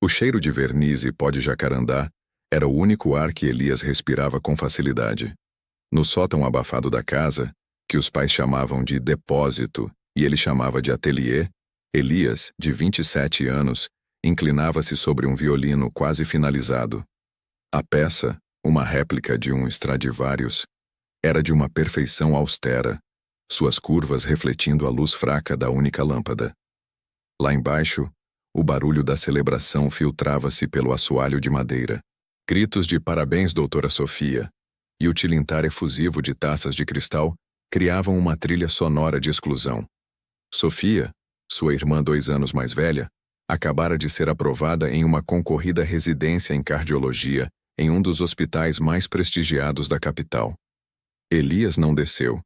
O cheiro de verniz e pó de jacarandá era o único ar que Elias respirava com facilidade. No sótão abafado da casa, que os pais chamavam de depósito e ele chamava de ateliê, Elias, de 27 anos, inclinava-se sobre um violino quase finalizado. A peça, uma réplica de um Stradivarius, era de uma perfeição austera, suas curvas refletindo a luz fraca da única lâmpada. Lá embaixo, o barulho da celebração filtrava-se pelo assoalho de madeira. Gritos de parabéns, doutora Sofia, e o tilintar efusivo de taças de cristal criavam uma trilha sonora de exclusão. Sofia, sua irmã 2 anos mais velha, acabara de ser aprovada em uma concorrida residência em cardiologia em um dos hospitais mais prestigiados da capital. Elias não desceu.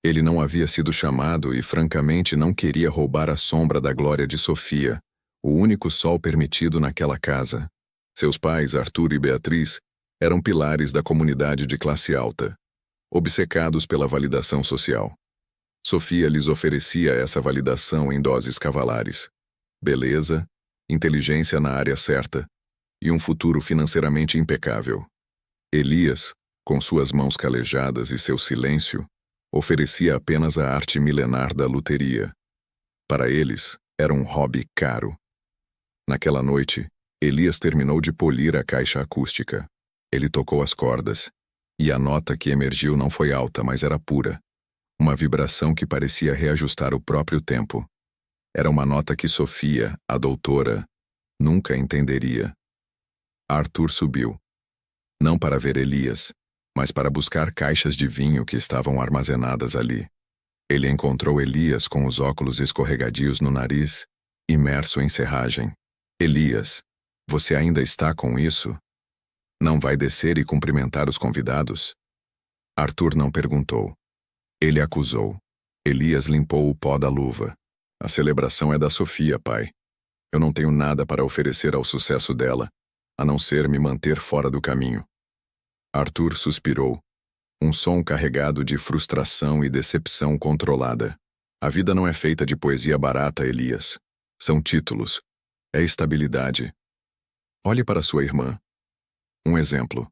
Ele não havia sido chamado e, francamente, não queria roubar a sombra da glória de Sofia, o único sol permitido naquela casa. Seus pais, Arthur e Beatriz, eram pilares da comunidade de classe alta, obcecados pela validação social. Sofia lhes oferecia essa validação em doses cavalares. Beleza, inteligência na área certa e um futuro financeiramente impecável. Elias, com suas mãos calejadas e seu silêncio, oferecia apenas a arte milenar da luteria. Para eles, era um hobby caro. Naquela noite, Elias terminou de polir a caixa acústica. Ele tocou as cordas, e a nota que emergiu não foi alta, mas era pura. Uma vibração que parecia reajustar o próprio tempo. Era uma nota que Sofia, a doutora, nunca entenderia. Arthur subiu. Não para ver Elias, mas para buscar caixas de vinho que estavam armazenadas ali. Ele encontrou Elias com os óculos escorregadios no nariz, imerso em serragem. Elias, você ainda está com isso? Não vai descer e cumprimentar os convidados? Arthur não perguntou. Ele acusou. Elias limpou o pó da luva. A celebração é da Sofia, pai. Eu não tenho nada para oferecer ao sucesso dela, a não ser me manter fora do caminho. Arthur suspirou. Um som carregado de frustração e decepção controlada. A vida não é feita de poesia barata, Elias. São títulos. É estabilidade. Olhe para sua irmã. Um exemplo.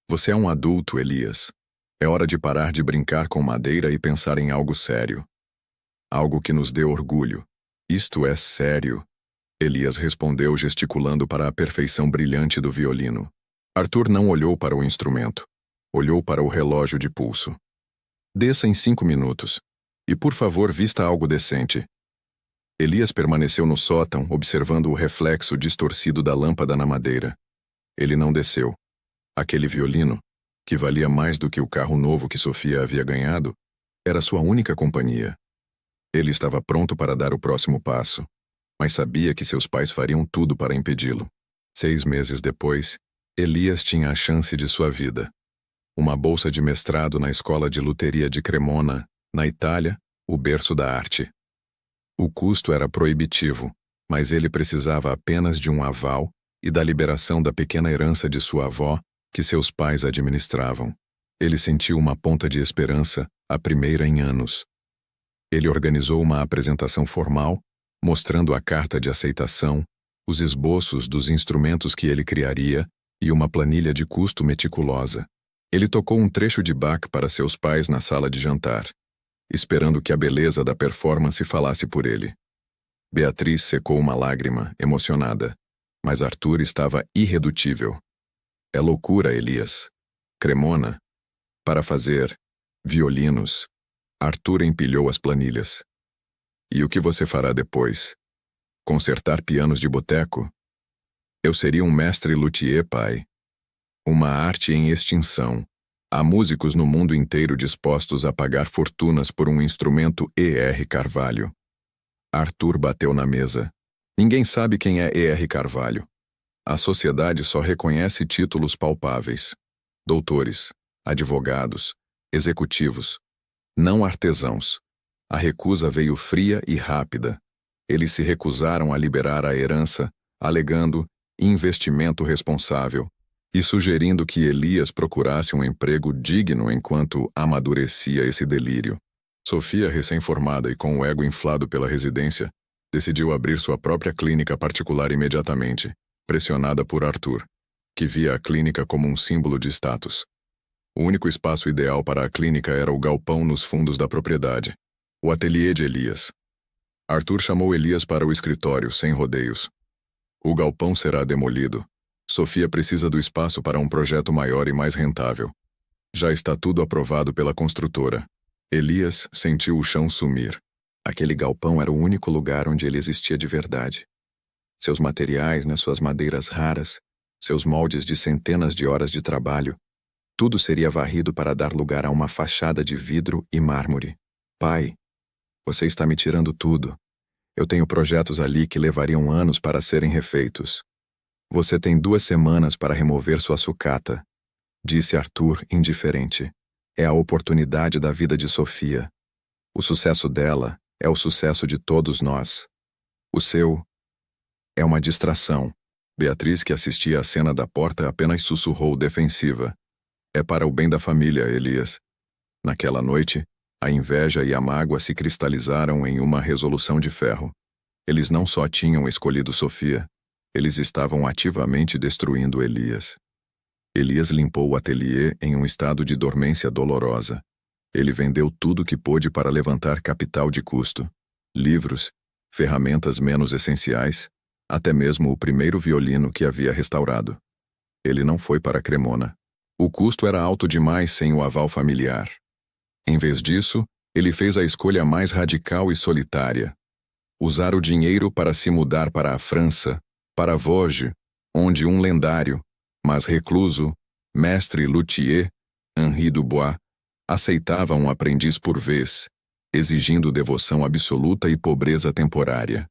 Você é um adulto, Elias. É hora de parar de brincar com madeira e pensar em algo sério. Algo que nos dê orgulho. Isto é sério. Elias respondeu gesticulando para a perfeição brilhante do violino. Arthur não olhou para o instrumento. Olhou para o relógio de pulso. Desça em 5 minutos. E por favor vista algo decente. Elias permaneceu no sótão, observando o reflexo distorcido da lâmpada na madeira. Ele não desceu. Aquele violino, que valia mais do que o carro novo que Sofia havia ganhado, era sua única companhia. Ele estava pronto para dar o próximo passo, mas sabia que seus pais fariam tudo para impedi-lo. 6 meses depois, Elias tinha a chance de sua vida. Uma bolsa de mestrado na escola de luteria de Cremona, na Itália, o berço da arte. O custo era proibitivo, mas ele precisava apenas de um aval e da liberação da pequena herança de sua avó, que seus pais administravam. Ele sentiu uma ponta de esperança, a primeira em anos. Ele organizou uma apresentação formal, mostrando a carta de aceitação, os esboços dos instrumentos que ele criaria e uma planilha de custo meticulosa. Ele tocou um trecho de Bach para seus pais na sala de jantar, esperando que a beleza da performance falasse por ele. Beatriz secou uma lágrima, emocionada, mas Arthur estava irredutível. É loucura, Elias. Cremona. Para fazer violinos. Arthur empilhou as planilhas. E o que você fará depois? Consertar pianos de boteco? Eu seria um mestre luthier, pai. Uma arte em extinção. Há músicos no mundo inteiro dispostos a pagar fortunas por um instrumento E.R. Carvalho. Arthur bateu na mesa. Ninguém sabe quem é E.R. Carvalho. A sociedade só reconhece títulos palpáveis. Doutores, advogados, executivos. Não artesãos. A recusa veio fria e rápida. Eles se recusaram a liberar a herança, alegando investimento responsável e sugerindo que Elias procurasse um emprego digno enquanto amadurecia esse delírio. Sofia, recém-formada e com o ego inflado pela residência, decidiu abrir sua própria clínica particular imediatamente, pressionada por Arthur, que via a clínica como um símbolo de status. O único espaço ideal para a clínica era o galpão nos fundos da propriedade, o ateliê de Elias. Arthur chamou Elias para o escritório, sem rodeios. O galpão será demolido. Sofia precisa do espaço para um projeto maior e mais rentável. Já está tudo aprovado pela construtora. Elias sentiu o chão sumir. Aquele galpão era o único lugar onde ele existia de verdade. Seus materiais, suas madeiras raras, seus moldes de centenas de horas de trabalho, tudo seria varrido para dar lugar a uma fachada de vidro e mármore. Pai, você está me tirando tudo. Eu tenho projetos ali que levariam anos para serem refeitos. Você tem 2 semanas para remover sua sucata, disse Arthur, indiferente. É a oportunidade da vida de Sofia. O sucesso dela é o sucesso de todos nós. O seu é uma distração. Beatriz, que assistia à cena da porta, apenas sussurrou defensiva. É para o bem da família, Elias. Naquela noite, a inveja e a mágoa se cristalizaram em uma resolução de ferro. Eles não só tinham escolhido Sofia, eles estavam ativamente destruindo Elias. Elias limpou o ateliê em um estado de dormência dolorosa. Ele vendeu tudo que pôde para levantar capital de custo. Livros, ferramentas menos essenciais, até mesmo o primeiro violino que havia restaurado. Ele não foi para Cremona. O custo era alto demais sem o aval familiar. Em vez disso, ele fez a escolha mais radical e solitária. Usar o dinheiro para se mudar para a França, para Vosges, onde um lendário, mas recluso, mestre luthier, Henri Dubois, aceitava um aprendiz por vez, exigindo devoção absoluta e pobreza temporária.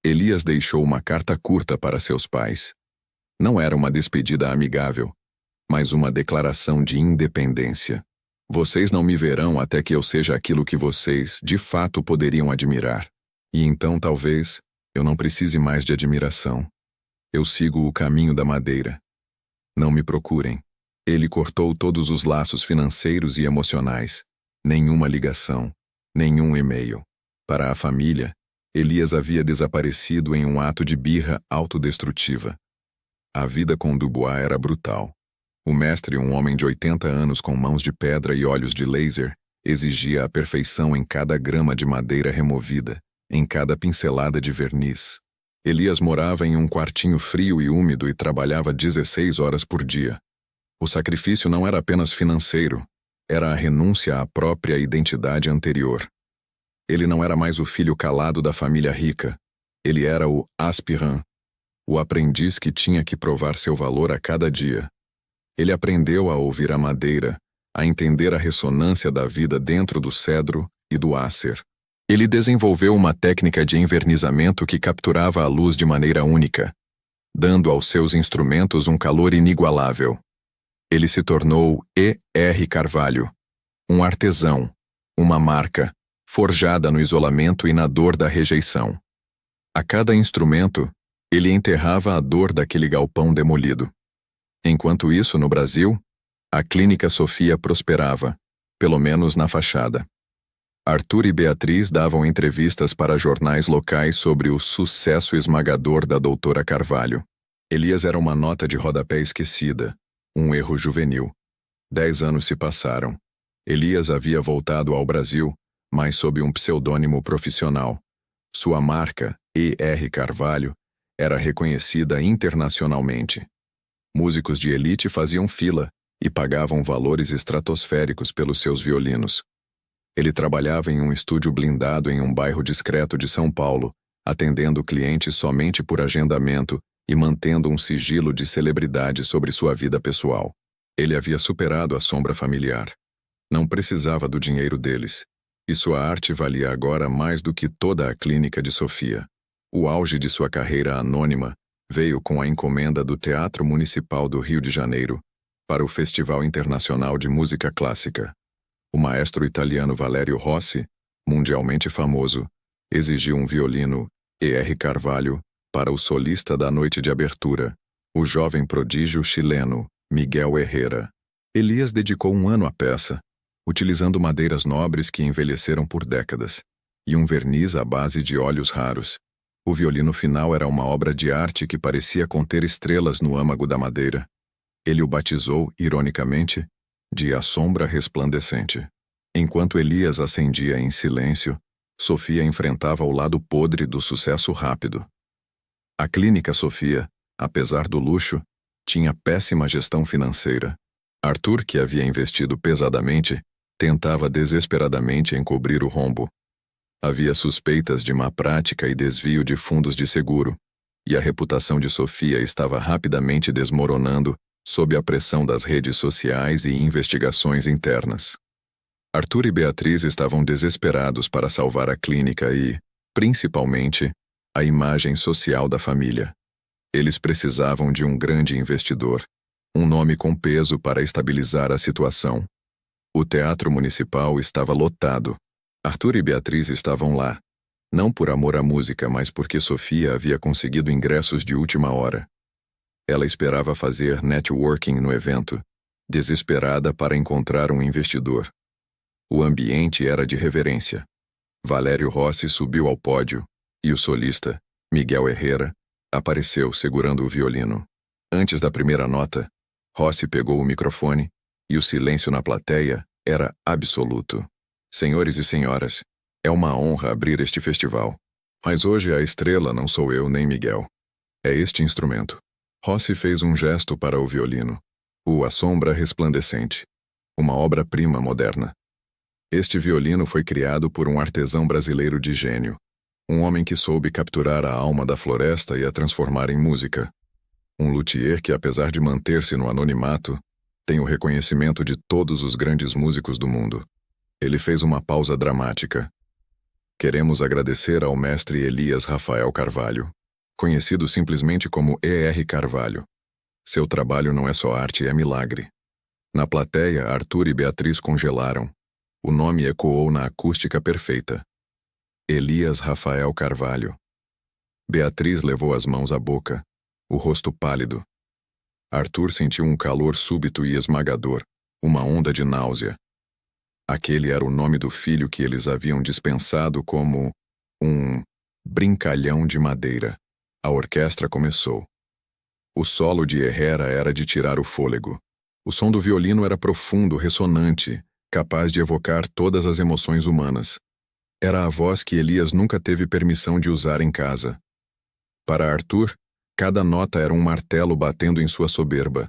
Elias deixou uma carta curta para seus pais. Não era uma despedida amigável, mas uma declaração de independência. Vocês não me verão até que eu seja aquilo que vocês, de fato, poderiam admirar. E então, talvez, eu não precise mais de admiração. Eu sigo o caminho da madeira. Não me procurem. Ele cortou todos os laços financeiros e emocionais. Nenhuma ligação, nenhum e-mail. Para a família, Elias havia desaparecido em um ato de birra autodestrutiva. A vida com Dubois era brutal. O mestre, um homem de 80 anos com mãos de pedra e olhos de laser, exigia a perfeição em cada grama de madeira removida, em cada pincelada de verniz. Elias morava em um quartinho frio e úmido e trabalhava 16 horas por dia. O sacrifício não era apenas financeiro, era a renúncia à própria identidade anterior. Ele não era mais o filho calado da família rica. Ele era o aspirant, o aprendiz que tinha que provar seu valor a cada dia. Ele aprendeu a ouvir a madeira, a entender a ressonância da vida dentro do cedro e do acer. Ele desenvolveu uma técnica de envernizamento que capturava a luz de maneira única, dando aos seus instrumentos um calor inigualável. Ele se tornou E.R. Carvalho, um artesão, uma marca, forjada no isolamento e na dor da rejeição. A cada instrumento, ele enterrava a dor daquele galpão demolido. Enquanto isso, no Brasil, a Clínica Sofia prosperava, pelo menos na fachada. Arthur e Beatriz davam entrevistas para jornais locais sobre o sucesso esmagador da doutora Carvalho. Elias era uma nota de rodapé esquecida, um erro juvenil. 10 anos se passaram. Elias havia voltado ao Brasil, mas sob um pseudônimo profissional. Sua marca, E.R. Carvalho, era reconhecida internacionalmente. Músicos de elite faziam fila e pagavam valores estratosféricos pelos seus violinos. Ele trabalhava em um estúdio blindado em um bairro discreto de São Paulo, atendendo clientes somente por agendamento e mantendo um sigilo de celebridade sobre sua vida pessoal. Ele havia superado a sombra familiar. Não precisava do dinheiro deles, e sua arte valia agora mais do que toda a clínica de Sofia. O auge de sua carreira anônima veio com a encomenda do Teatro Municipal do Rio de Janeiro para o Festival Internacional de Música Clássica. O maestro italiano Valerio Rossi, mundialmente famoso, exigiu um violino E.R. Carvalho para o solista da noite de abertura, o jovem prodígio chileno Miguel Herrera. Elias dedicou 1 ano à peça, utilizando madeiras nobres que envelheceram por décadas, e um verniz à base de óleos raros. O violino final era uma obra de arte que parecia conter estrelas no âmago da madeira. Ele o batizou, ironicamente, de A Sombra Resplandecente. Enquanto Elias acendia em silêncio, Sofia enfrentava o lado podre do sucesso rápido. A Clínica Sofia, apesar do luxo, tinha péssima gestão financeira. Arthur, que havia investido pesadamente, tentava desesperadamente encobrir o rombo. Havia suspeitas de má prática e desvio de fundos de seguro, e a reputação de Sofia estava rapidamente desmoronando sob a pressão das redes sociais e investigações internas. Arthur e Beatriz estavam desesperados para salvar a clínica e, principalmente, a imagem social da família. Eles precisavam de um grande investidor, um nome com peso para estabilizar a situação. O teatro municipal estava lotado. Arthur e Beatriz estavam lá, não por amor à música, mas porque Sofia havia conseguido ingressos de última hora. Ela esperava fazer networking no evento, desesperada para encontrar um investidor. O ambiente era de reverência. Valério Rossi subiu ao pódio, e o solista, Miguel Herrera, apareceu segurando o violino. Antes da primeira nota, Rossi pegou o microfone, e o silêncio na plateia era absoluto. Senhores e senhoras, é uma honra abrir este festival. Mas hoje a estrela não sou eu nem Miguel. É este instrumento. Rossi fez um gesto para o violino. A Sombra Resplandecente. Uma obra-prima moderna. Este violino foi criado por um artesão brasileiro de gênio. Um homem que soube capturar a alma da floresta e a transformar em música. Um luthier que, apesar de manter-se no anonimato, tem o reconhecimento de todos os grandes músicos do mundo. Ele fez uma pausa dramática. Queremos agradecer ao mestre Elias Rafael Carvalho, conhecido simplesmente como E.R. Carvalho. Seu trabalho não é só arte, é milagre. Na plateia, Arthur e Beatriz congelaram. O nome ecoou na acústica perfeita. Elias Rafael Carvalho. Beatriz levou as mãos à boca, o rosto pálido. Arthur sentiu um calor súbito e esmagador, uma onda de náusea. Aquele era o nome do filho que eles haviam dispensado como um brincalhão de madeira. A orquestra começou. O solo de Herrera era de tirar o fôlego. O som do violino era profundo, ressonante, capaz de evocar todas as emoções humanas. Era a voz que Elias nunca teve permissão de usar em casa. Para Arthur, cada nota era um martelo batendo em sua soberba.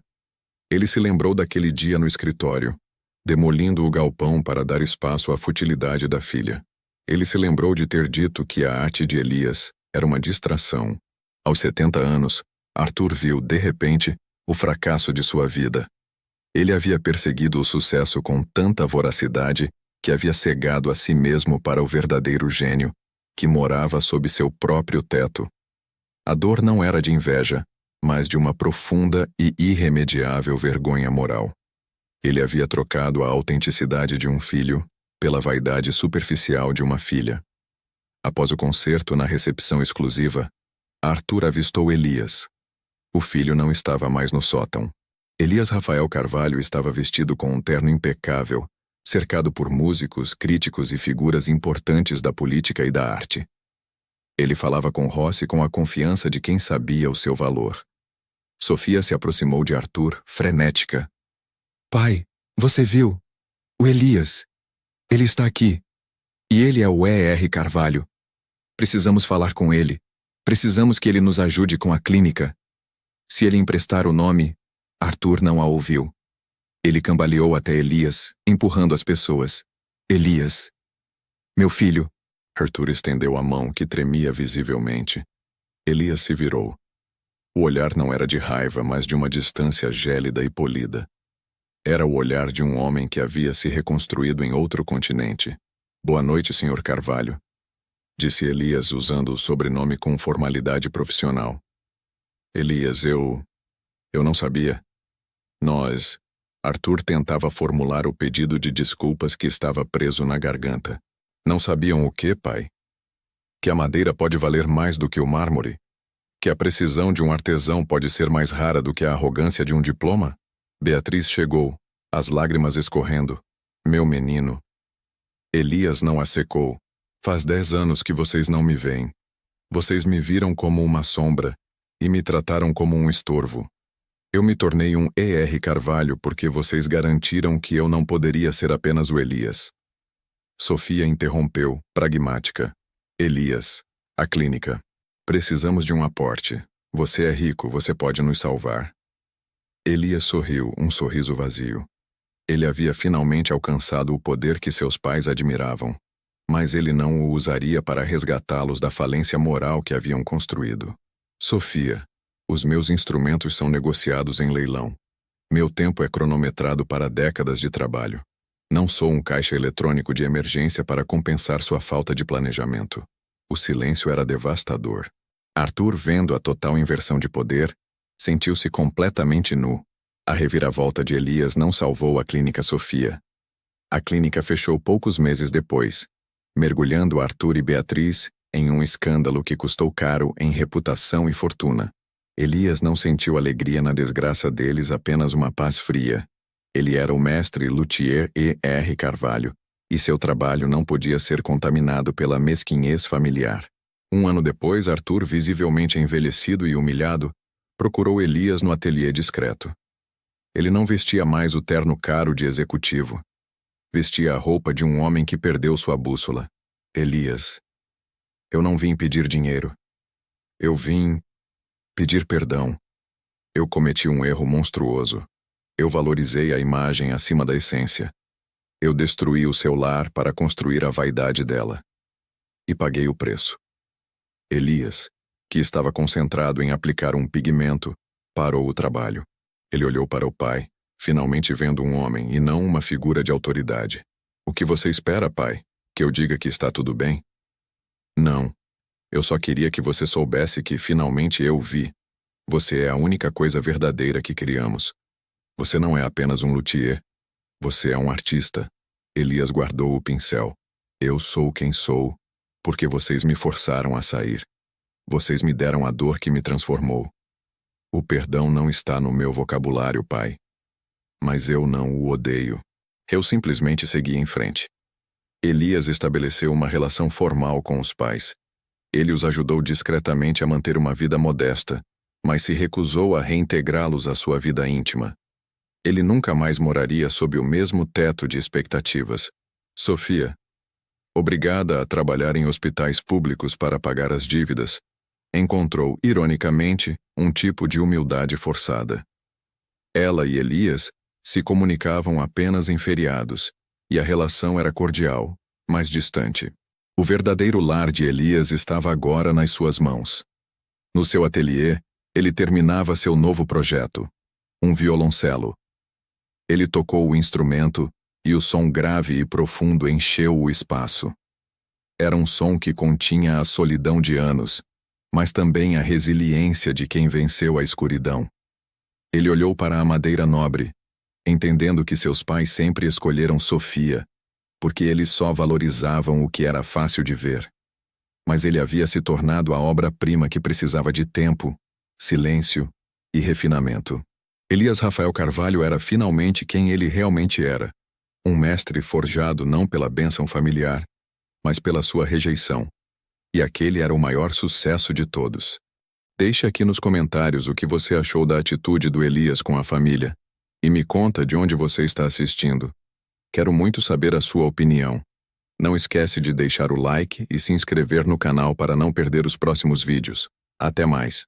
Ele se lembrou daquele dia no escritório, demolindo o galpão para dar espaço à futilidade da filha. Ele se lembrou de ter dito que a arte de Elias era uma distração. Aos 70 anos, Arthur viu, de repente, o fracasso de sua vida. Ele havia perseguido o sucesso com tanta voracidade que havia cegado a si mesmo para o verdadeiro gênio, que morava sob seu próprio teto. A dor não era de inveja, mas de uma profunda e irremediável vergonha moral. Ele havia trocado a autenticidade de um filho pela vaidade superficial de uma filha. Após o concerto na recepção exclusiva, Arthur avistou Elias. O filho não estava mais no sótão. Elias Rafael Carvalho estava vestido com um terno impecável, cercado por músicos, críticos e figuras importantes da política e da arte. Ele falava com Rossi com a confiança de quem sabia o seu valor. Sofia se aproximou de Arthur, frenética. Pai, você viu? O Elias. Ele está aqui. E ele é o E.R. Carvalho. Precisamos falar com ele. Precisamos que ele nos ajude com a clínica. Se ele emprestar o nome, Arthur não a ouviu. Ele cambaleou até Elias, empurrando as pessoas. Elias. Meu filho. Arthur estendeu a mão, que tremia visivelmente. Elias se virou. O olhar não era de raiva, mas de uma distância gélida e polida. Era o olhar de um homem que havia se reconstruído em outro continente. Boa noite, Sr. Carvalho, disse Elias usando o sobrenome com formalidade profissional. Elias, eu não sabia. Arthur tentava formular o pedido de desculpas que estava preso na garganta. Não sabiam o quê, pai? Que a madeira pode valer mais do que o mármore? Que a precisão de um artesão pode ser mais rara do que a arrogância de um diploma? Beatriz chegou, as lágrimas escorrendo. Meu menino. Elias não a secou. Faz 10 anos que vocês não me veem. Vocês me viram como uma sombra e me trataram como um estorvo. Eu me tornei um E.R. Carvalho porque vocês garantiram que eu não poderia ser apenas o Elias. Sofia interrompeu, pragmática. Elias, a clínica. Precisamos de um aporte. Você é rico, você pode nos salvar. Elias sorriu, um sorriso vazio. Ele havia finalmente alcançado o poder que seus pais admiravam, mas ele não o usaria para resgatá-los da falência moral que haviam construído. Sofia, os meus instrumentos são negociados em leilão. Meu tempo é cronometrado para décadas de trabalho. Não sou um caixa eletrônico de emergência para compensar sua falta de planejamento. O silêncio era devastador. Arthur, vendo a total inversão de poder, sentiu-se completamente nu. A reviravolta de Elias não salvou a Clínica Sofia. A clínica fechou poucos meses depois, mergulhando Arthur e Beatriz em um escândalo que custou caro em reputação e fortuna. Elias não sentiu alegria na desgraça deles, apenas uma paz fria. Ele era o mestre luthier E.R. Carvalho, e seu trabalho não podia ser contaminado pela mesquinhez familiar. Um ano depois, Arthur, visivelmente envelhecido e humilhado, procurou Elias no ateliê discreto. Ele não vestia mais o terno caro de executivo. Vestia a roupa de um homem que perdeu sua bússola. Elias, eu não vim pedir dinheiro. Eu vim pedir perdão. Eu cometi um erro monstruoso. Eu valorizei a imagem acima da essência. Eu destruí o seu lar para construir a vaidade dela. E paguei o preço. Elias, que estava concentrado em aplicar um pigmento, parou o trabalho. Ele olhou para o pai, finalmente vendo um homem e não uma figura de autoridade. O que você espera, pai? Que eu diga que está tudo bem? Não. Eu só queria que você soubesse que finalmente eu vi. Você é a única coisa verdadeira que criamos. Você não é apenas um luthier. Você é um artista. Elias guardou o pincel. Eu sou quem sou, porque vocês me forçaram a sair. Vocês me deram a dor que me transformou. O perdão não está no meu vocabulário, pai. Mas eu não o odeio. Eu simplesmente segui em frente. Elias estabeleceu uma relação formal com os pais. Ele os ajudou discretamente a manter uma vida modesta, mas se recusou a reintegrá-los à sua vida íntima. Ele nunca mais moraria sob o mesmo teto de expectativas. Sofia, obrigada a trabalhar em hospitais públicos para pagar as dívidas, encontrou, ironicamente, um tipo de humildade forçada. Ela e Elias se comunicavam apenas em feriados, e a relação era cordial, mas distante. O verdadeiro lar de Elias estava agora nas suas mãos. No seu ateliê, ele terminava seu novo projeto, um violoncelo. Ele tocou o instrumento e o som grave e profundo encheu o espaço. Era um som que continha a solidão de anos, mas também a resiliência de quem venceu a escuridão. Ele olhou para a madeira nobre, entendendo que seus pais sempre escolheram Sofia, porque eles só valorizavam o que era fácil de ver. Mas ele havia se tornado a obra-prima que precisava de tempo, silêncio e refinamento. Elias Rafael Carvalho era finalmente quem ele realmente era, um mestre forjado não pela bênção familiar, mas pela sua rejeição. E aquele era o maior sucesso de todos. Deixe aqui nos comentários o que você achou da atitude do Elias com a família, e me conta de onde você está assistindo. Quero muito saber a sua opinião. Não esquece de deixar o like e se inscrever no canal para não perder os próximos vídeos. Até mais!